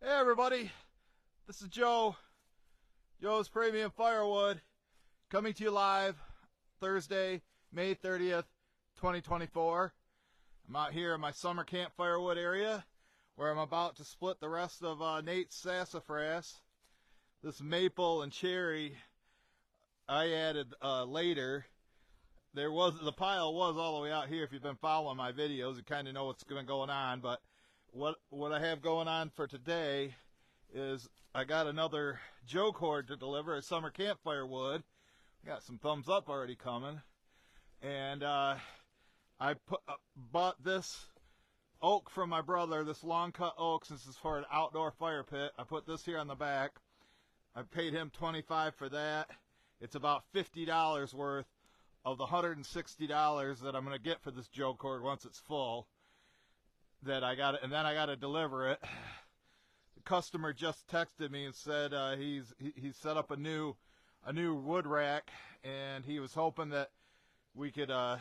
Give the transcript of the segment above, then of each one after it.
Hey everybody, this is Joe's Premium Firewood, coming to you live Thursday, May 30th, 2024. I'm out here in my summer camp firewood area where I'm about to split the rest of Nate's sassafras. This maple and cherry I added later. The pile was all the way out here. If you've been following my videos, you kind of know what's been going on, but what I have going on for today is I got another Joe cord to deliver, a summer campfire wood. Got some thumbs up already coming. And I bought this oak from my brother, this long cut oak, since it's for an outdoor fire pit. I put this here on the back. I paid him $25 for that. It's about $50 worth of the $160 that I'm going to get for this Joe cord once it's full. That I got it, and then I got to deliver it. The customer just texted me and said he's set up a new wood rack, and he was hoping that we could I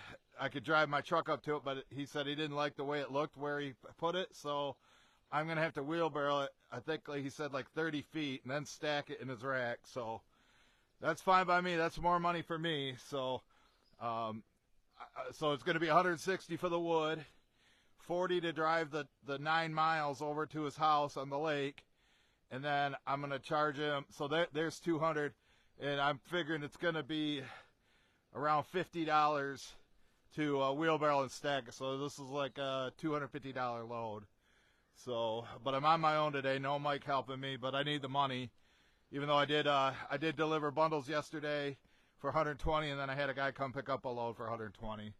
could drive my truck up to it, but he said he didn't like the way it looked where he put it, so I'm gonna have to wheelbarrow it. I think he said like 30 feet, and then stack it in his rack. So that's fine by me. That's more money for me. So so it's gonna be $160 for the wood. $40 to drive the 9 miles over to his house on the lake, and then I'm gonna charge him. So there's $200, and I'm figuring it's gonna be around $50 to wheelbarrow and stack it. So this is like a $250 load. So, but I'm on my own today. No Mike helping me, but I need the money. Even though I did deliver bundles yesterday for $120, and then I had a guy come pick up a load for $120.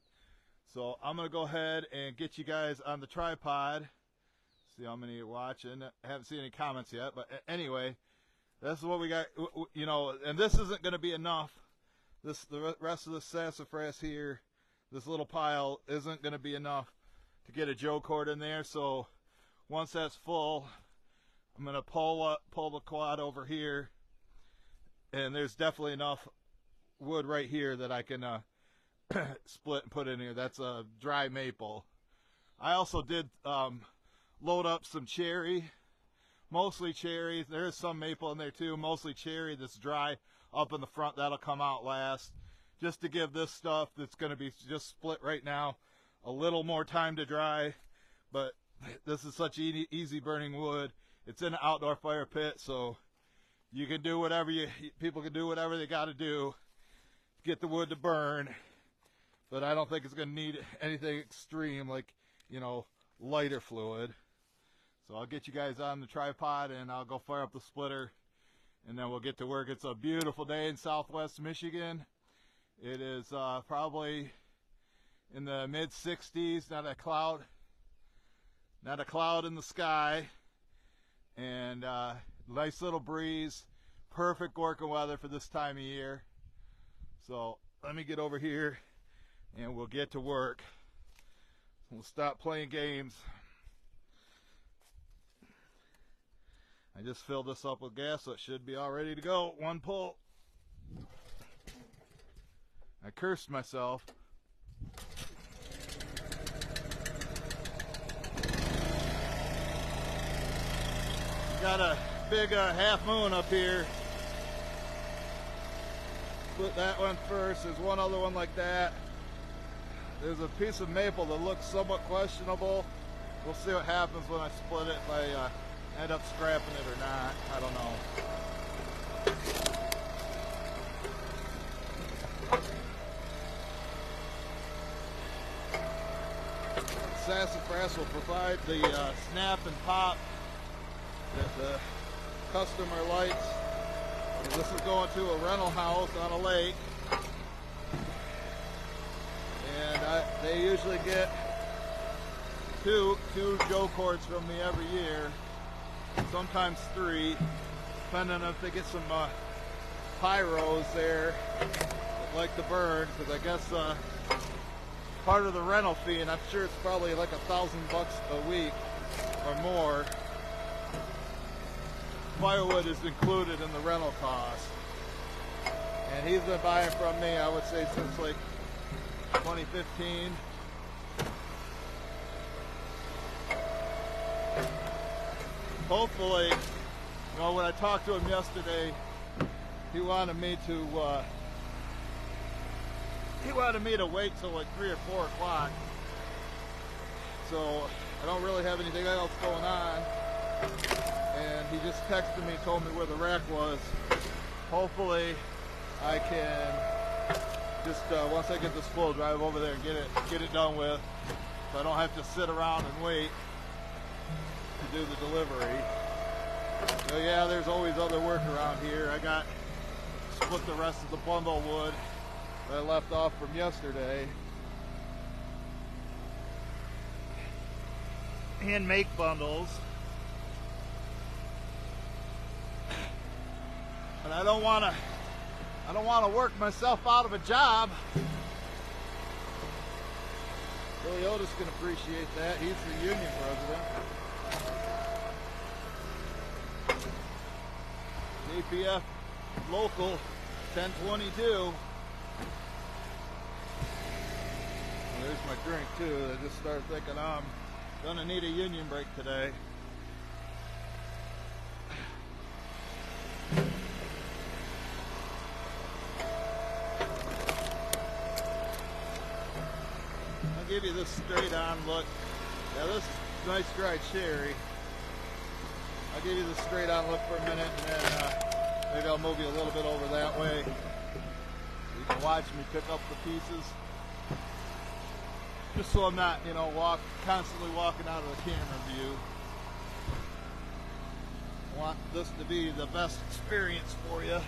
So I'm going to go ahead and get you guys on the tripod. See how many are watching. I haven't seen any comments yet, but anyway, this is what we got, you know, and this isn't going to be enough. The rest of the sassafras here, this little pile, isn't going to be enough to get a Joe cord in there. So once that's full, I'm going to pull the quad over here, and there's definitely enough wood right here that I can split and put in here. That's a dry maple. I also did load up some cherry, mostly cherry. There is some maple in there too, mostly cherry that's dry up in the front. That'll come out last, just to give this stuff that's going to be just split right now a little more time to dry. But this is such easy burning wood. It's in an outdoor fire pit, so you can do whatever people can do whatever they got to do to get the wood to burn. But I don't think it's going to need anything extreme like, you know, lighter fluid. So I'll get you guys on the tripod, and I'll go fire up the splitter, and then we'll get to work. It's a beautiful day in Southwest Michigan. It is probably in the mid-60s, not a cloud in the sky, and nice little breeze. Perfect working weather for this time of year. So let me get over here, and we'll get to work. We'll stop playing games. I just filled this up with gas, so it should be all ready to go. One pull. I cursed myself. Got a big half moon up here. Split that one first. There's one other one like that. There's a piece of maple that looks somewhat questionable. We'll see what happens when I split it, if I end up scrapping it or not. I don't know. Sassafras will provide the snap and pop that the customer likes. And this is going to a rental house on a lake. They usually get two Joe cords from me every year, sometimes 3, depending on if they get some pyros there that like to burn, because I guess part of the rental fee, and I'm sure it's probably like $1,000 a week or more, firewood is included in the rental cost. And he's been buying from me, I would say, since like 2015. hopefully, when I talked to him yesterday, he wanted me to wait till like 3 or 4 o'clock. So I don't really have anything else going on. And he just texted me, told me where the rack was. Hopefully I can just once I get this full, drive over there and get it done with, so I don't have to sit around and wait to do the delivery. So yeah, there's always other work around here. I got split the rest of the bundle wood that I left off from yesterday and make bundles. But I don't want to work myself out of a job. Billy Otis can appreciate that. He's the union president. JPF local 1022. There's my drink too. I just started thinking I'm gonna need a union break today. I'll give you this straight on look. Yeah, this is nice dried sherry. I'll give you the straight on look for a minute, and then maybe I'll move you a little bit over that way. You can watch me pick up the pieces. Just so I'm not, constantly walking out of the camera view. I want this to be the best experience for you.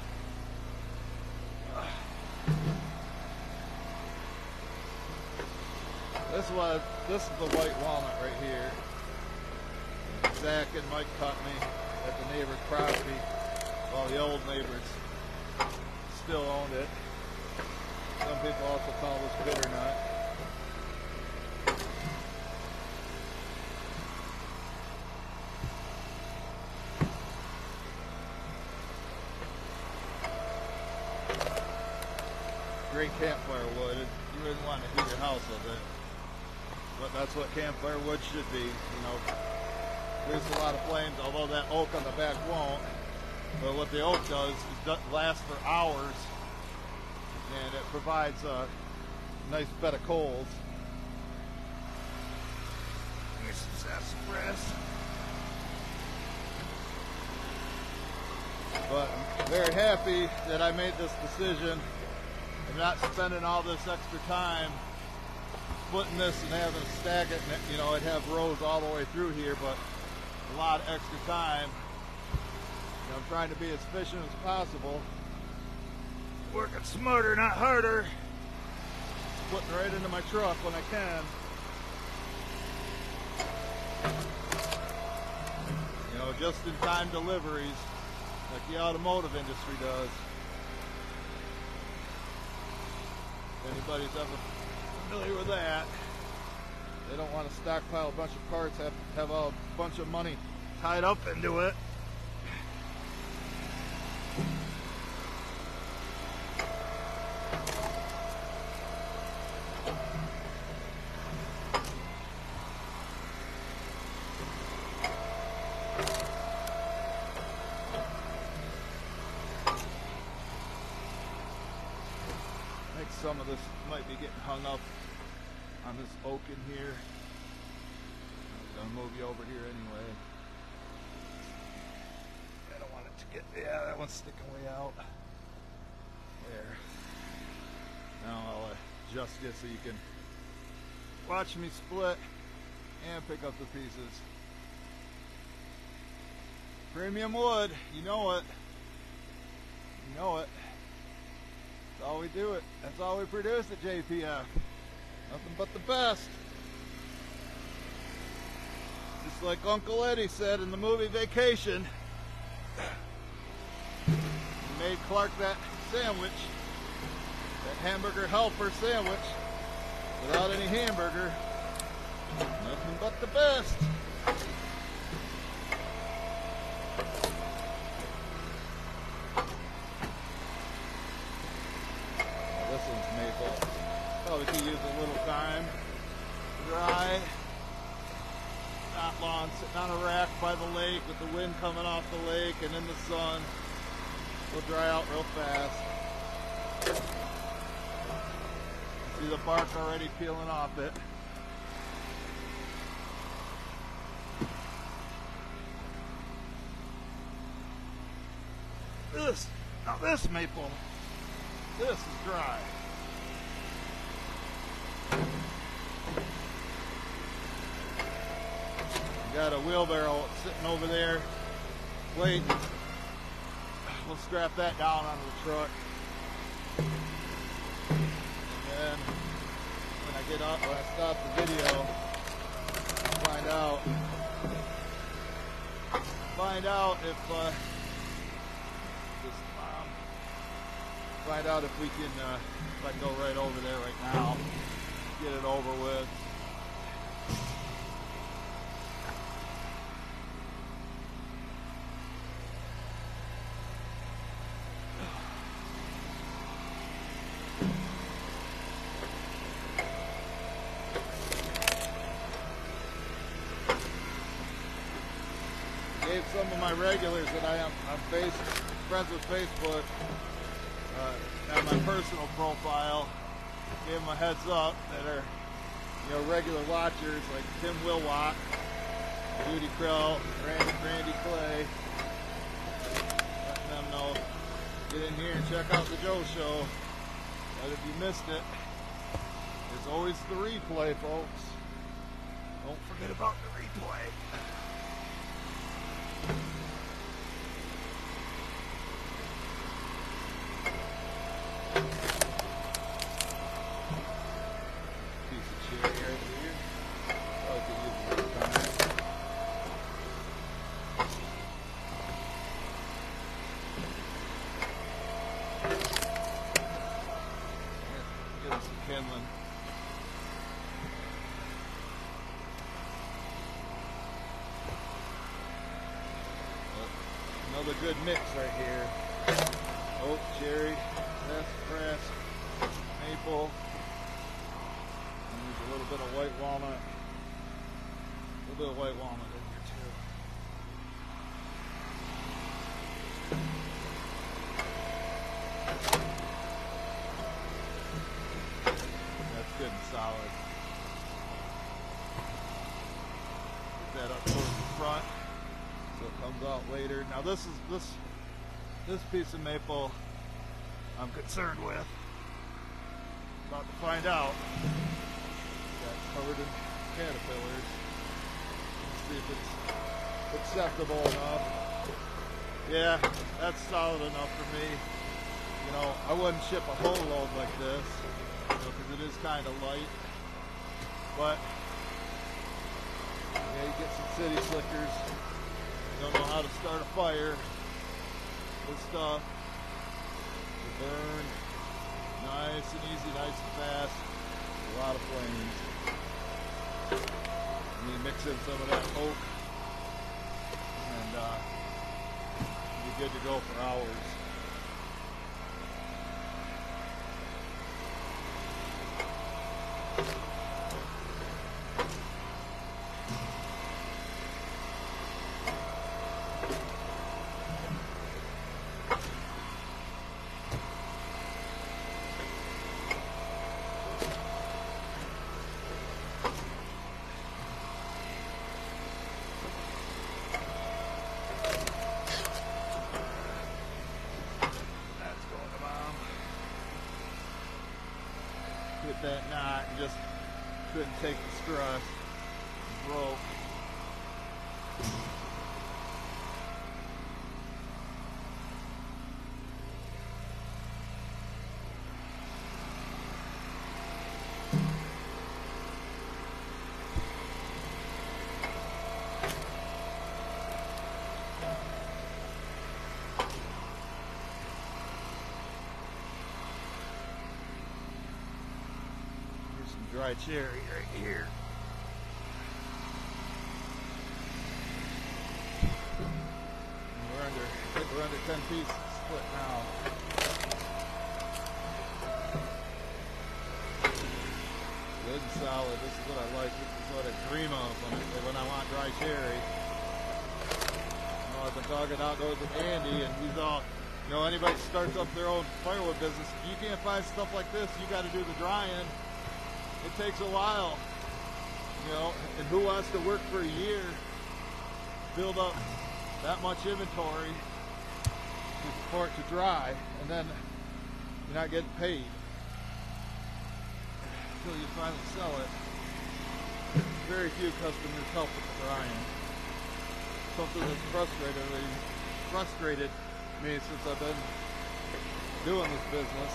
This is the white walnut right here. Zach and Mike cut me at the neighbor's property while the old neighbors still owned it. Some people also call this bitternut. Great campfire wood. You wouldn't want to heat your house with it, but that's what campfire wood should be. There's a lot of flames, although that oak on the back won't. But what the oak does is it lasts for hours, and it provides a nice bed of coals. Here's some sassafras. But I'm very happy that I made this decision. I'm not spending all this extra time splitting this and having to stack it, and it'd have rows all the way through here, but a lot of extra time. I'm trying to be as efficient as possible. Working smarter, not harder. Splitting right into my truck when I can. Just in time deliveries like the automotive industry does. If anybody's ever familiar with that, they don't want to stockpile a bunch of parts, have a bunch of money tied up into it. I think some of this might be getting hung up on this oak in here. I'm gonna move you over here anyway. I don't want it to get, yeah, that one's sticking way out. There. Now I'll adjust you so you can watch me split and pick up the pieces. Premium wood, you know it. You know it. That's all we do it. That's all we produce at JPF. Nothing but the best. Just like Uncle Eddie said in the movie Vacation. He made Clark that sandwich, that hamburger helper sandwich, without any hamburger. Nothing but the best. This one's maple. Probably could use a little time to dry. Not lawn sitting on a rack by the lake with the wind coming off the lake and in the sun. Will dry out real fast. See the bark already peeling off it. Now this maple, this is dry. Got a wheelbarrow sitting over there waiting. We'll strap that down onto the truck. And when I get up, when I stop the video, find out if we can, if I can go right over there right now, get it over with. Gave some of my regulars that I'm friends with Facebook, at my personal profile, gave them a heads up that are, regular watchers like Tim Wilwatt, Judy Krell, Randy Clay, letting them know, get in here and check out the Joe Show. But if you missed it, there's always the replay, folks. Don't forget about the replay. Kindling. Another good mix right here. Oak, cherry, sassafras, maple. And there's a little bit of white walnut. A little bit of white walnut in here too. Good and solid. Get that up towards the front so it comes out later. Now this piece of maple I'm concerned with. About to find out. Got covered in caterpillars. Let's see if it's acceptable enough. Yeah, that's solid enough for me. I wouldn't ship a whole load like this, because it is kind of light. But you get some city slickers, don't know how to start a fire. This stuff will burn nice and easy, nice and fast. A lot of flames. And you mix in some of that oak, and you're good to go for hours. Hit that knot and just couldn't take the stress. Broke. Dry cherry right here. We're under 10 pieces split now. Good and solid. This is what I like. This is what I dream of when I want want dry cherry. I've been talking outdoors with Andy, and he's all, anybody starts up their own firewood business, you can't find stuff like this, you got to do the drying. It takes a while, and who wants to work for a year, build up that much inventory for it to dry, and then you're not getting paid until you finally sell it. Very few customers help with the drying. Something that's frustrated me since I've been doing this business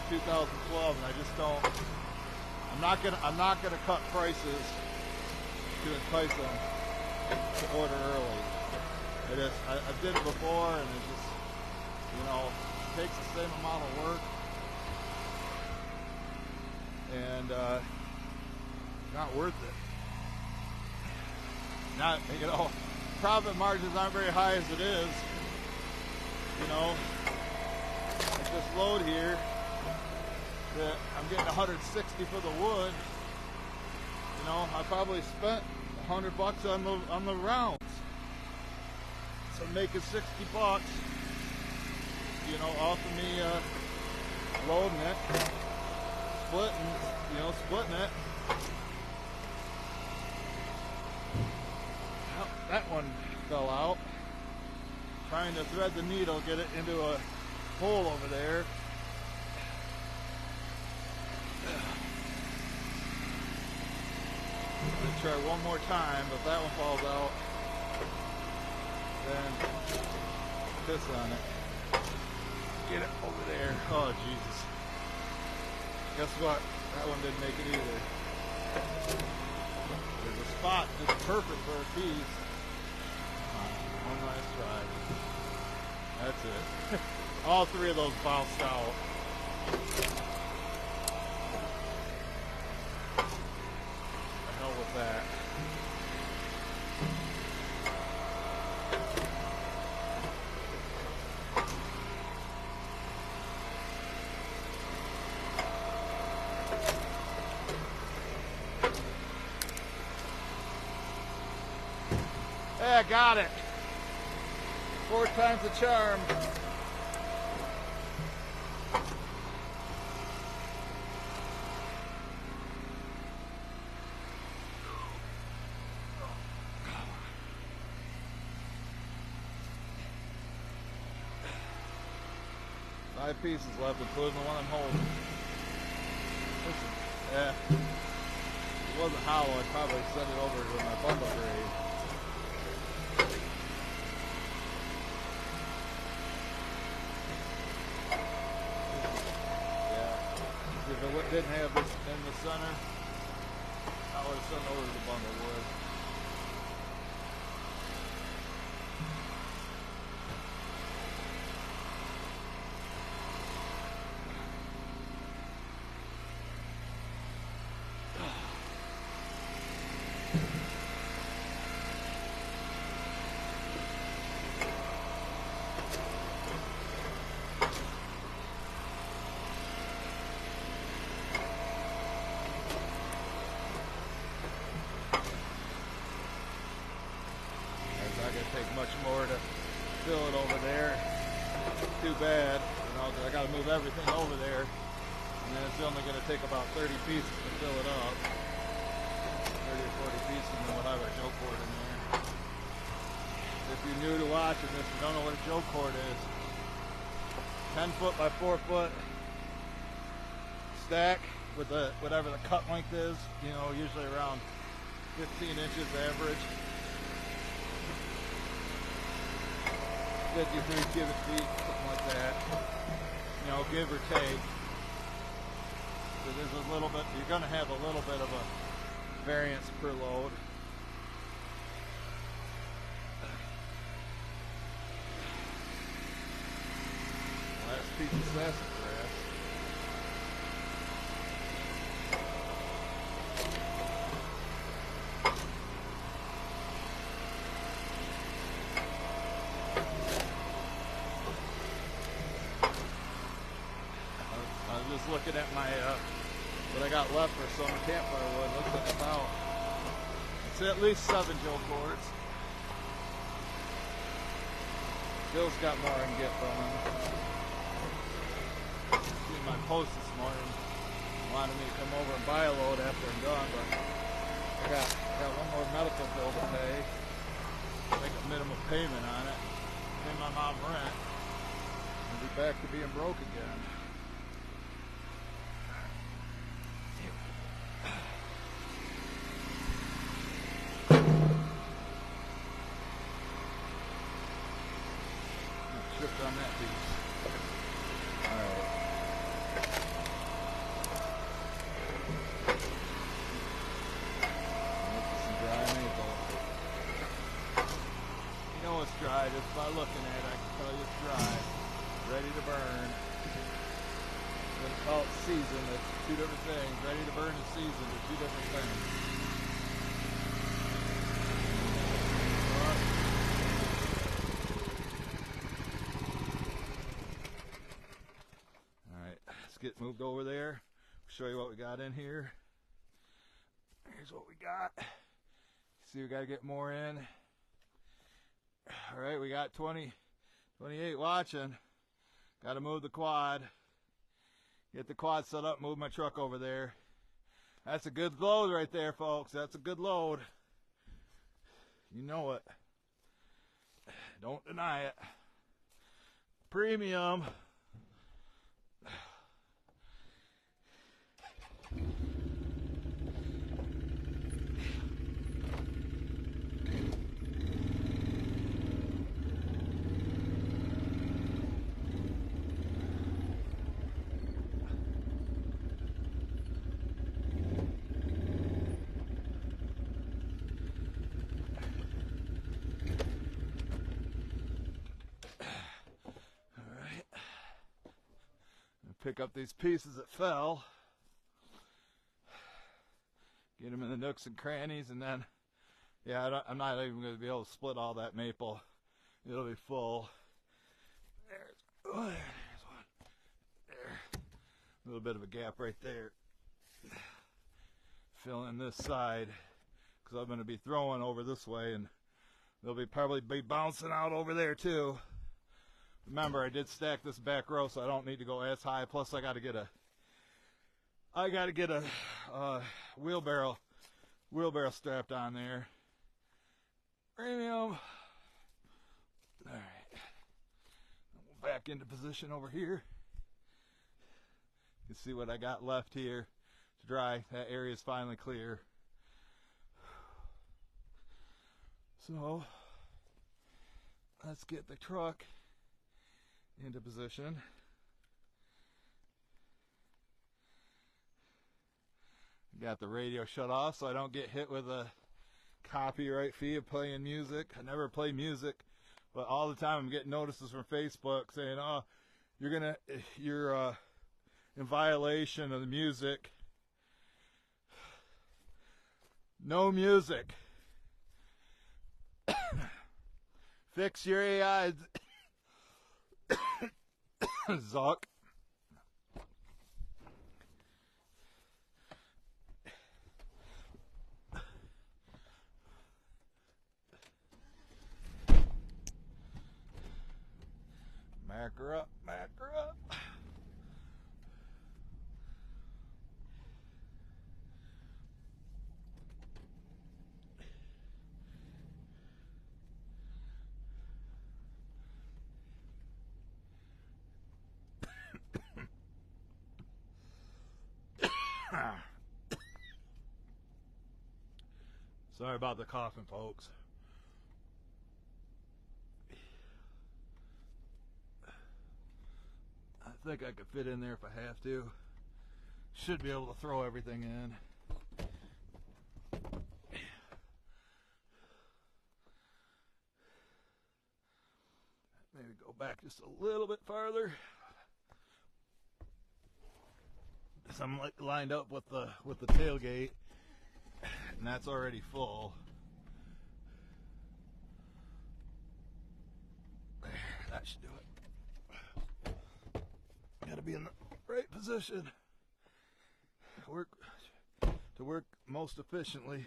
since 2012, and I just don't. I'm not gonna cut prices to entice them to order early. I did it before, and it just takes the same amount of work, and not worth it. Not, profit margins aren't very high as it is. Like this load here, that I'm getting 160 for the wood. I probably spent $100 on the rounds. So I'm making 60 bucks, off of me loading it, splitting it. That one fell out. Trying to thread the needle, get it into a hole over there. I'm gonna try one more time, but if that one falls out, then piss on it. Get it over there. Oh Jesus. Guess what? That one didn't make it either. There's a spot that's perfect for a piece. One last try. That's it. All three of those bounced out. The hell with that. Hey, I got it. 4 times the charm. Five pieces left, including the one I'm holding. Listen, yeah. If it wasn't hollow, I'd probably send it over to my bundle grade. If it didn't have this in the center, I would have sent over to the bundle wood. Take much more to fill it over there. Too bad, I got to move everything over there, and then it's only going to take about 30 pieces to fill it up. 30 or 40 pieces, and then we'll have our joke cord in there. If you're new to watching this and don't know what a joke cord is, 10 foot by 4 foot stack with whatever the cut length is, usually around 15 inches average. 53 cubic feet, something like that, give or take. So there's a little bit, you're going to have a little bit of a variance per load. Last piece of sassafras. Looking at my what I got left for some campfire wood, looks like it's say at least 7 Joe cords. Bill's got more I can get from him. Seen my post this morning. Wanted me to come over and buy a load after I'm done, but I got one more medical bill to pay. Make a minimum payment on it. Pay my mom rent. And be back to being broke again. Tripped on that piece. Alright. Some dry maple. You know it's dry just by looking at it. I can tell you it's dry. Ready to burn. When it's called season, it's two different things. Ready to burn and season are two different things. Get moved over there. Show you what we got in here. Here's what we got. See, we got to get more in. All right, we got 28 watching. Got to move the quad. Get the quad set up, move my truck over there. That's a good load right there, folks. That's a good load. You know it. Don't deny it. Premium. Pick up these pieces that fell, get them in the nooks and crannies, and then, yeah, I'm not even going to be able to split all that maple. It'll be full. There's one. There. A little bit of a gap right there. Fill in this side, because I'm going to be throwing over this way, and they'll probably be bouncing out over there too. Remember, I did stack this back row, so I don't need to go as high. Plus, I got to get a wheelbarrow strapped on there. Premium. All right. Back into position over here. You can see what I got left here to dry. That area is finally clear. So, let's get the truck into position. Got the radio shut off so I don't get hit with a copyright fee of playing music. I never play music, but all the time I'm getting notices from Facebook saying, "Oh, you're in violation of the music." No music. Fix your AI. Zuck. Back her up, back her up. Sorry about the coughing, folks. I think I could fit in there if I have to. Should be able to throw everything in. Maybe go back just a little bit farther. So I'm lined up with the tailgate, and that's already full. There, that should do it. Gotta be in the right position. To work most efficiently.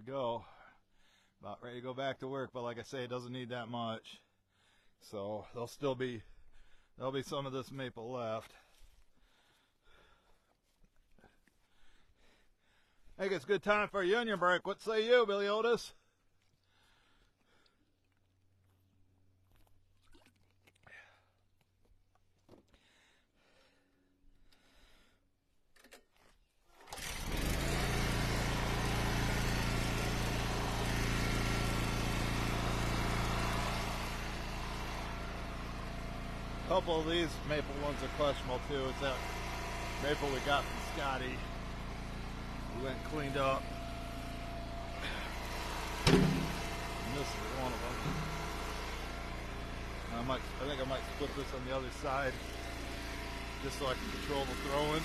we go. About ready to go back to work, but like I say, it doesn't need that much. So there'll be some of this maple left. I think it's a good time for a union break. What say you, Billy Otis? A couple of these maple ones are questionable too. It's that maple we got from Scotty. We went and cleaned up. And this is one of them. I think I might split this on the other side, just so I can control the throwing.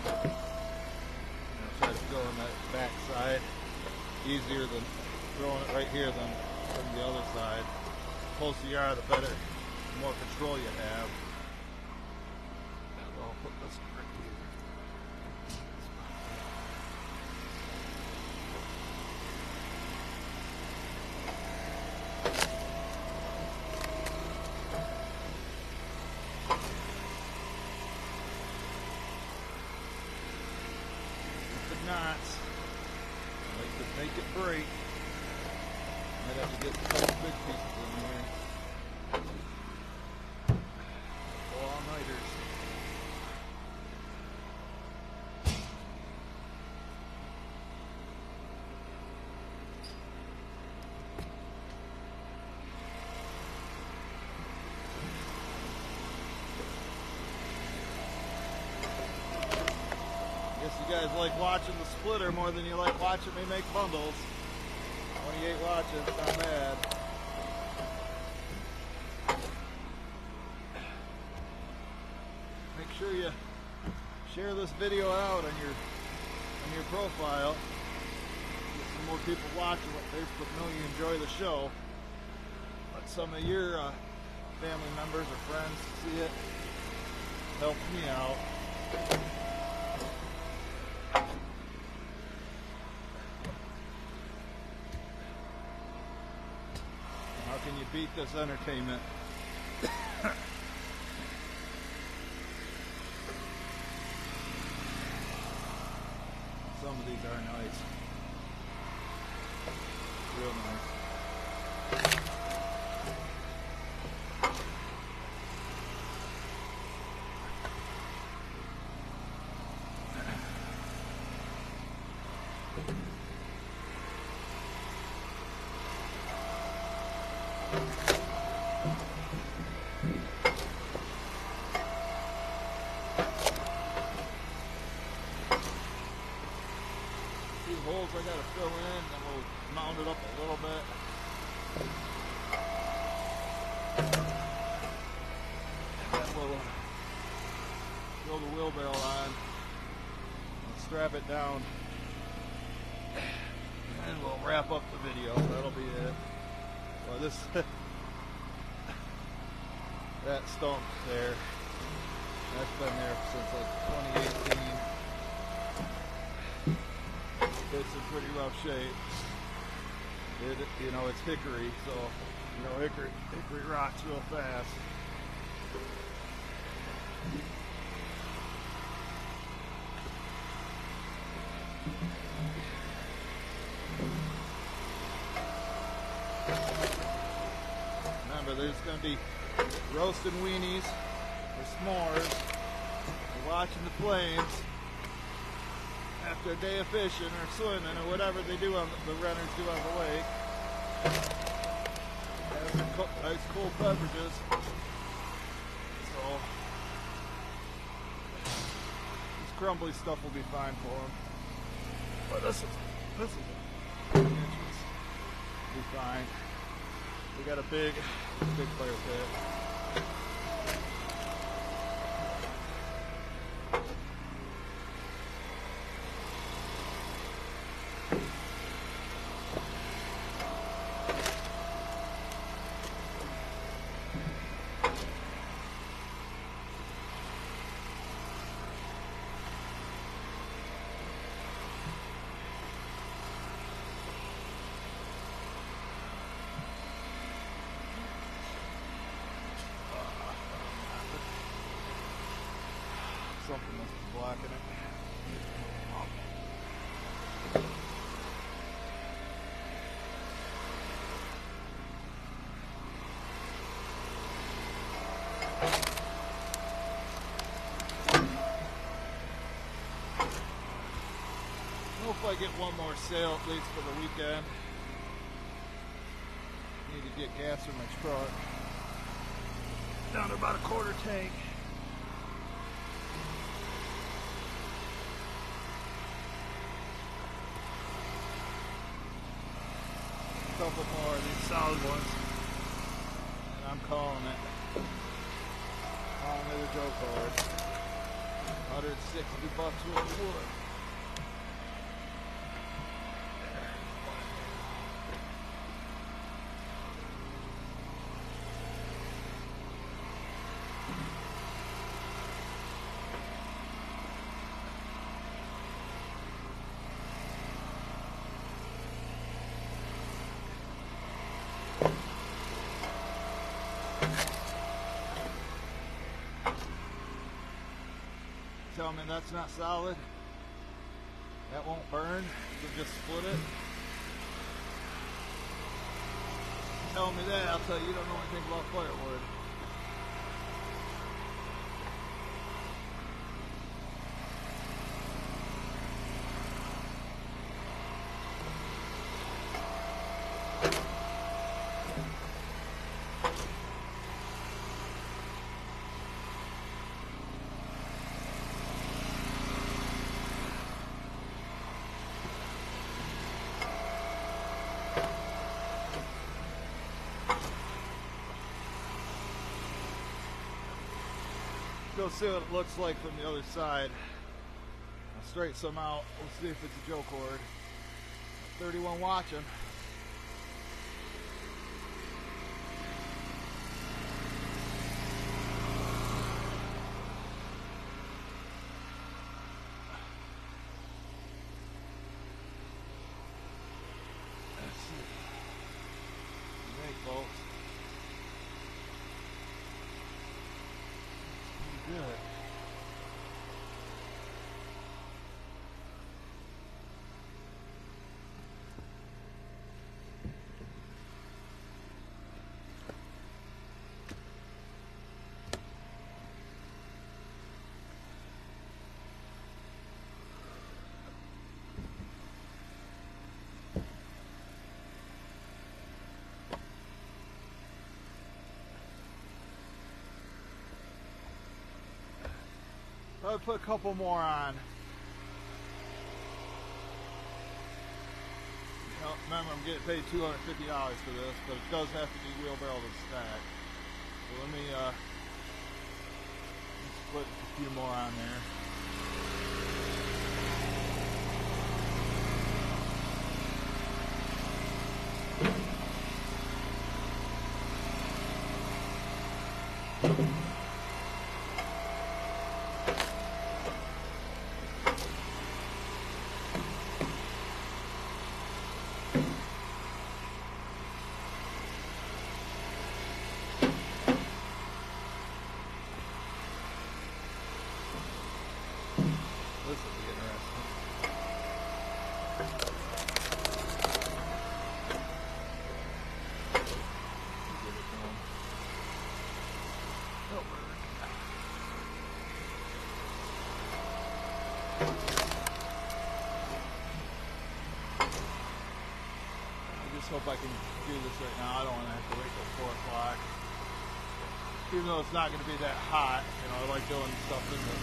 I'll try to go on that back side. Easier than throwing it right here than the other side. The closer you are, the better, the more control you have. I'll put this right here. The knots. Make it break. Might have to get a couple big pieces in here. All-nighters. You guys like watching the splitter more than you like watching me make bundles. 28 watches, not bad. Make sure you share this video out on your profile. Get some more people watching. Let Facebook know you enjoy the show. Let some of your family members or friends see it. Helps me out. How can you beat this entertainment? Some of these are nice. Real nice. Holes I gotta fill in, and we'll mount it up a little bit. And then we'll throw the wheelbarrow on and strap it down, and we'll wrap up the video. That'll be it. Well, this that stump there, that's been there since like 2018. It's in pretty rough shape. It's hickory, so hickory rots real fast. Remember, there's going to be roasting weenies or s'mores. We're watching the flames. After a day of fishing or swimming or whatever they do the renters do on the lake. Have some nice cold beverages. So this crumbly stuff will be fine for them. But this is 2 inches. Be fine. We got a big fire pit. something that's blocking it. If I get one more sale at least for the weekend. Need to get gas in my truck. Down to about a quarter tank. A couple more of these solid ones. And I'm calling it. Calling it a Joe card. $160 worth of wood. Tell me that's not solid. That won't burn. You'll just split it. Tell me that, I'll tell you you don't know anything about firewood. Go see what it looks like from the other side. I'll straighten some out. We'll see if it's a Joe cord. 31 watching. Let's see. Hey, folks. Good. I'll put a couple more on. You know, remember, I'm getting paid $250 for this, but it does have to be wheelbarrow and stack. So let me just put a few more on there. This will be interesting. Get it going. Oh, I just hope I can do this right now. I don't want to have to wait till 4 o'clock. Even though it's not going to be that hot, you know, I like doing stuff in the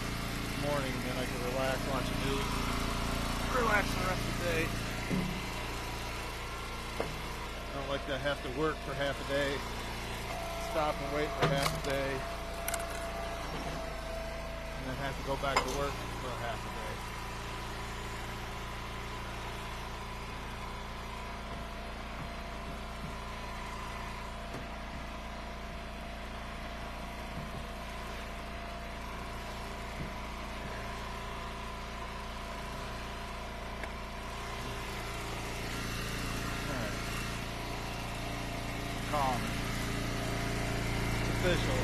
morning, then I can relax, watch the news, relax the rest of the day. I don't like to have to work for half a day, stop and wait for half a day, and then have to go back to work for half a day. Calm. Official.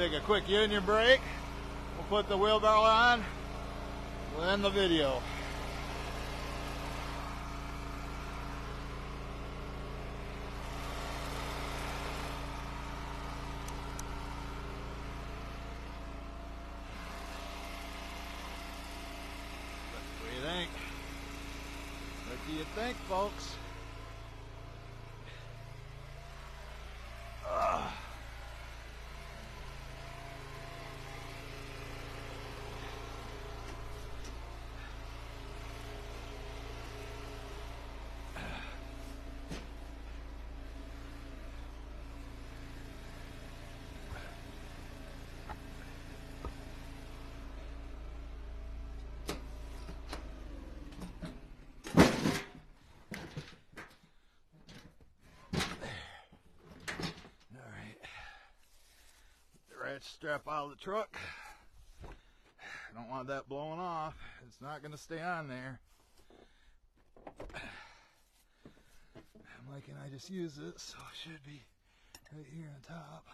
take a quick union break. We'll put the wheelbarrow on. We'll end the video. What do you think? What do you think, folks? Strap out of the truck. I don't want that blowing off. It's not going to stay on there. I'm liking I just use it, so it should be right here on top.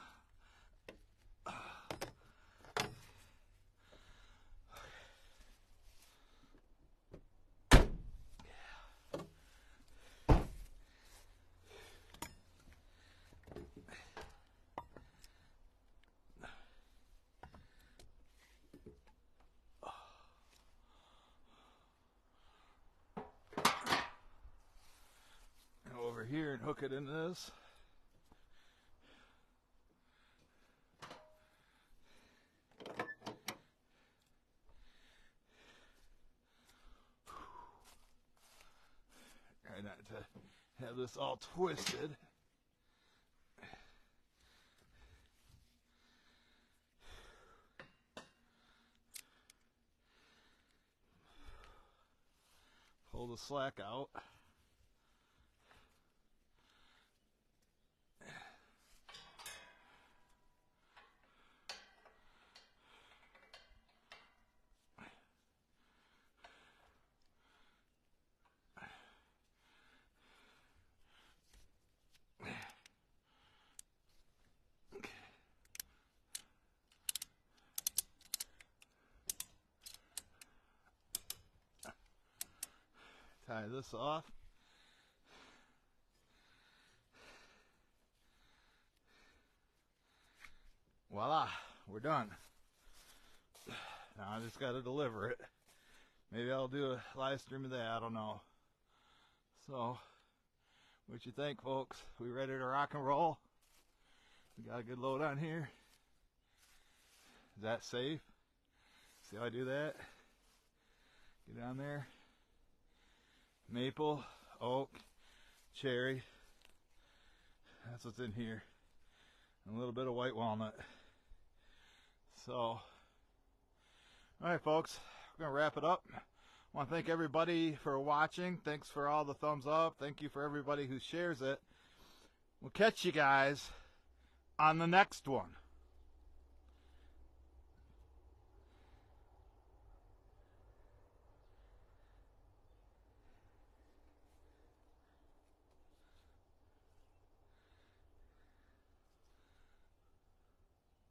Here and hook it into this. Try not to have this all twisted. Pull the slack out. Tie this off. Voila, we're done. Now I just got to deliver it. Maybe I'll do a live stream of that, I don't know. So, what you think, folks? We ready to rock and roll? We got a good load on here. Is that safe? See how I do that? Get on there. Maple, oak, cherry. That's what's in here. And a little bit of white walnut. So, alright folks, we're going to wrap it up. I want to thank everybody for watching. Thanks for all the thumbs up. Thank you for everybody who shares it. We'll catch you guys on the next one.